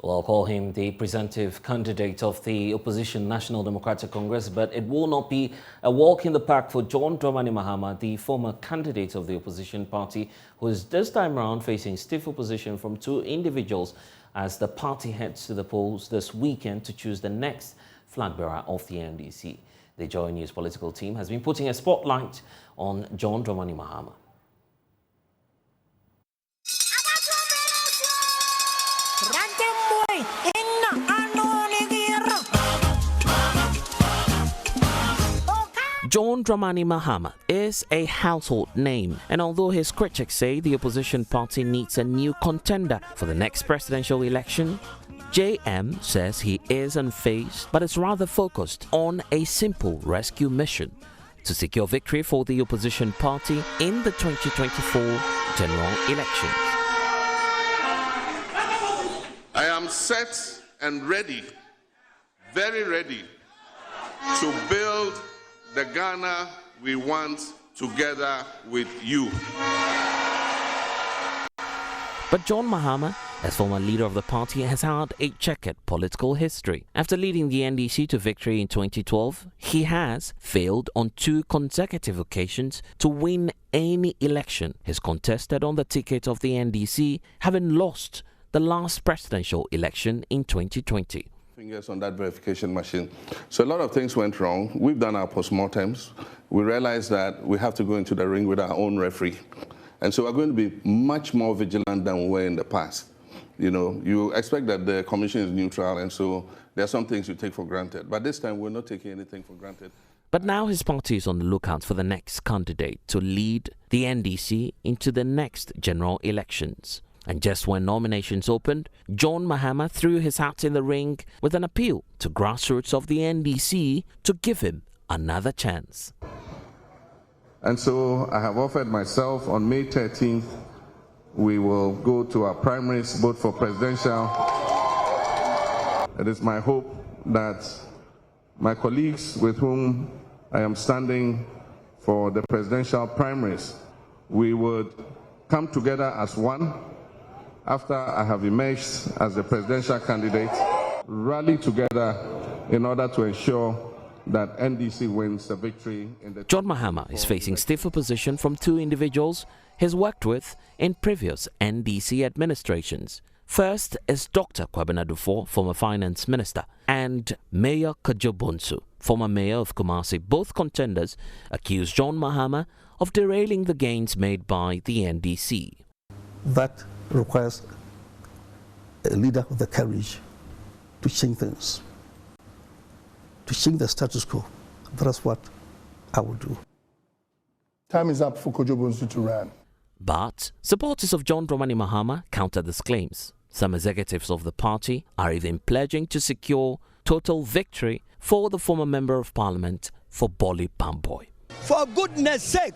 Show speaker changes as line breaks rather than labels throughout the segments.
Well, I'll call him the presumptive candidate of the opposition National Democratic Congress, but it will not be a walk in the park for John Dramani Mahama, the former candidate of the opposition party, who is this time around facing stiff opposition from two individuals as the party heads to the polls this weekend to choose the next flag bearer of the NDC. The Joy News political team has been putting a spotlight on John Dramani Mahama. John Dramani Mahama is a household name, and although his critics say the opposition party needs a new contender for the next presidential election, JM says he is unfazed but is rather focused on a simple rescue mission to secure victory for the opposition party in the 2024 general elections.
I am set and ready, very ready, to build the Ghana we want together with you.
But John Mahama, as former leader of the party, has had a checkered political history. After leading the NDC to victory in 2012, he has failed on 2 consecutive occasions to win any election he's contested on the ticket of the NDC, having lost the last presidential election in 2020.
Fingers on that verification machine. So a lot of things went wrong. We've done our postmortems. We realized that we have to go into the ring with our own referee. And so we're going to be much more vigilant than we were in the past. You know, you expect that the commission is neutral, and so there are some things you take for granted. But this time, we're not taking anything for granted.
But now his party is on the lookout for the next candidate to lead the NDC into the next general elections. And just when nominations opened, John Mahama threw his hat in the ring with an appeal to grassroots of the NDC to give him another chance.
And so I have offered myself on May 13th, we will go to our primaries, both for presidential. It is my hope that my colleagues with whom I am standing for the presidential primaries, we would come together as one after I have emerged as the presidential candidate, rally together in order to ensure that NDC wins the victory in the...
John Mahama is facing stiff opposition from 2 individuals he's worked with in previous NDC administrations. First is Dr. Kwabena Duffour, former finance minister, and Mayor Kojo Bonsu, former mayor of Kumasi. Both contenders accuse John Mahama of derailing the gains made by the NDC.
That requires a leader with the courage to change things, to change the status quo. That's what I will do.
Time is up for Kojo Bonsu to run.
But supporters of John Dramani Mahama counter these claims. Some executives of the party are even pledging to secure total victory for the former member of parliament for Boli Pamboy.
For goodness sake,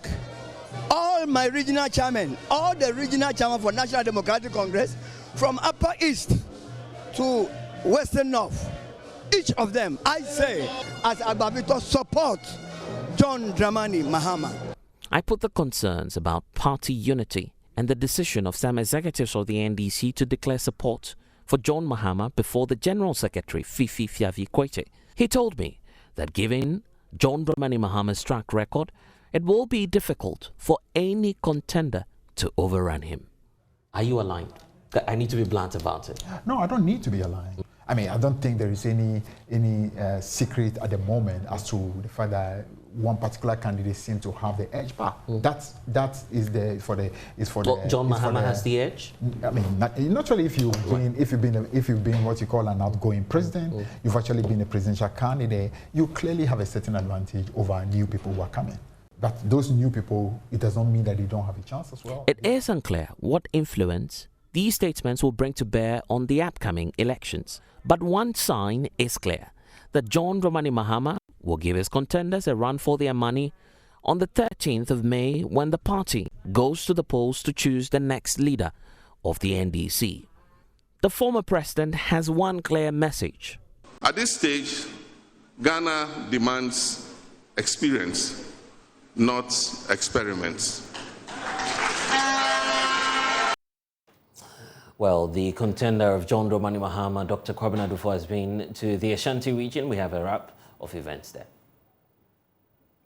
all my regional chairmen, all the regional chairmen for National Democratic Congress, from Upper East to Western North, each of them, I say, as Ababito, support John Dramani Mahama.
I put the concerns about party unity and the decision of some executives of the NDC to declare support for John Mahama before the General Secretary, Fifi Fiavi Kwete. He told me that given John Dramani Mahama's track record, it will be difficult for any contender to overrun him. Are you aligned? I need to be blunt about it.
No, I don't need to be aligned. I mean, I don't think there is any secret at the moment as to the fact that one particular candidate seems to have the edge. But that is for the
John Mahama has the edge.
I mean, naturally, if you've been what you call an outgoing president, you've actually been a presidential candidate, you clearly have a certain advantage over new people who are coming. But those new people, it does not mean that they don't have a chance as well.
It is unclear what influence these statements will bring to bear on the upcoming elections. But one sign is clear, that John Dramani Mahama will give his contenders a run for their money on the 13th of May when the party goes to the polls to choose the next leader of the NDC. The former president has one clear message.
At this stage, Ghana demands experience, not experiments.
Well, the contender of John Dramani Mahama, Dr. Kwabena Duffour, has been to the Ashanti region. We have a wrap of events there.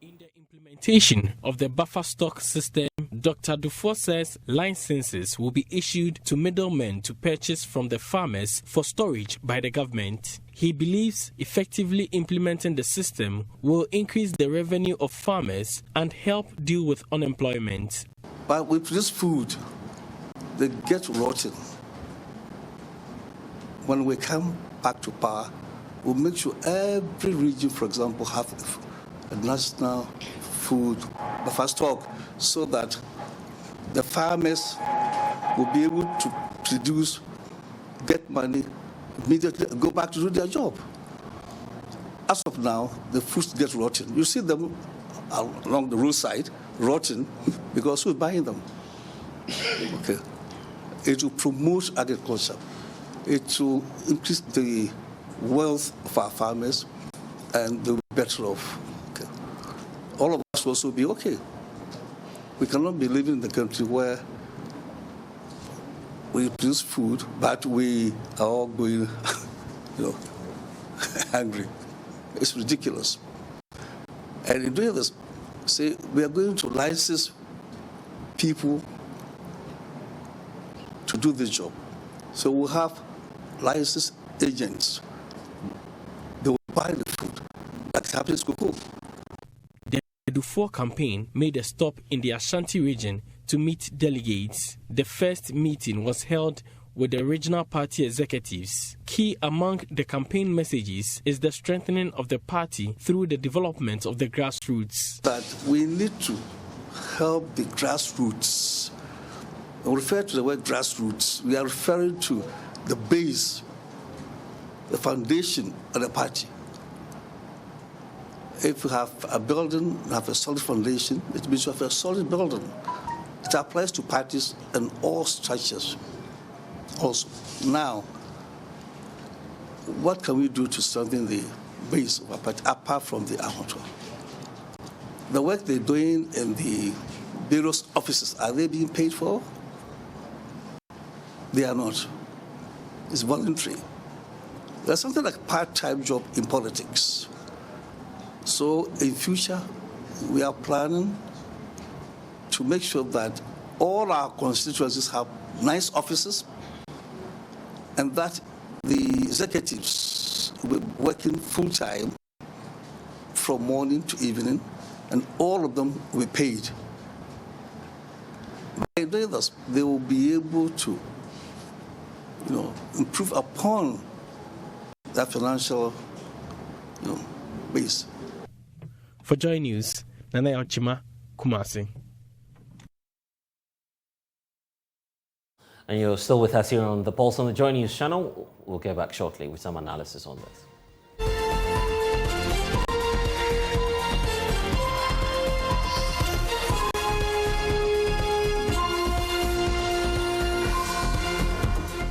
In the implementation of the buffer stock system, Dr. Duffour says licenses will be issued to middlemen to purchase from the farmers for storage by the government. He believes effectively implementing the system will increase the revenue of farmers and help deal with unemployment.
But we produce food, they get rotten. When we come back to power, we'll make sure every region, for example, have a national food buffer stock so that the farmers will be able to produce, get money, immediately go back to do their job. As of now, the fruits get rotten. You see them along the roadside, rotten, because we're buying them. Okay. It will promote agriculture. It will increase the wealth of our farmers and they'll be better off. Okay. All of us will also be okay. We cannot be living in a country where we produce food, but we are all going, hungry. It's ridiculous. And in doing this, say, we are going to license people to do this job. So we'll have licensed agents. They will buy the food. Like happens cocoa.
The Duffour campaign made a stop in the Ashanti region to meet delegates. The first meeting was held with the regional party executives. Key among the campaign messages is the strengthening of the party through the development of the grassroots.
That we need to help the grassroots. When we refer to the word grassroots, we are referring to the base, the foundation of the party. If you have a building, you have a solid foundation, it means you have a solid building. It applies to parties and all structures. Also, now, what can we do to strengthen the base of our party apart from the amateur? The work they're doing in the various offices, are they being paid for? They are not. It's voluntary. There's something like a part-time job in politics. So in future, we are planning to make sure that all our constituencies have nice offices and that the executives will be working full-time from morning to evening and all of them will be paid. By doing this, they will be able to improve upon that financial base.
For Joy News, Nana Ochima, Kumasi.
And you're still with us here on the Pulse on the Joy News channel. We'll get back shortly with some analysis on this.